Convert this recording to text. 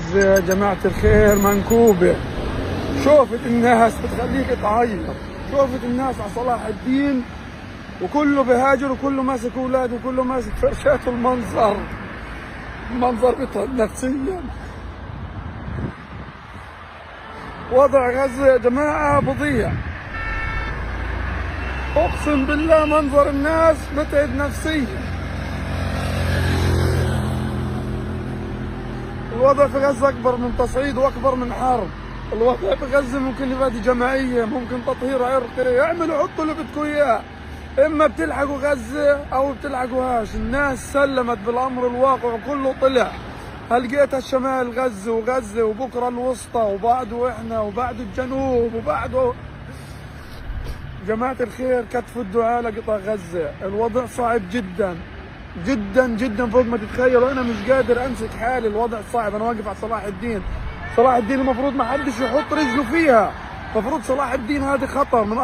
غزة يا جماعة الخير منكوبة. شوفت الناس بتخليك تعيط، شوفت الناس على صلاح الدين وكله بهاجر وكله ماسك اولاد وكله ماسك فرشات. المنظر بيتعب نفسيا. وضع غزة يا جماعة بضيع، اقسم بالله منظر الناس بتعب نفسيا. الوضع في غزة اكبر من تصعيد واكبر من حرب. الوضع في غزة ممكن يبادي جماعية، ممكن تطهير عرقي، اعملوا حطوا اللي بدكم اياه، اما بتلحقوا غزة او بتلحقوهاش. الناس سلمت بالامر الواقع وكله طلع. هلقيت الشمال غزة وغزة وبكره الوسطى وبعده احنا وبعده الجنوب وبعده. جماعة الخير كتفوا الدعاء لقطاع غزة. الوضع صعب جدا جدا جدا فوق ما تتخيلوا. انا مش قادر امسك حالي، الوضع صعب. انا واقف على صلاح الدين. صلاح الدين المفروض ما حدش يحط رجله فيها، المفروض صلاح الدين هذه خطر من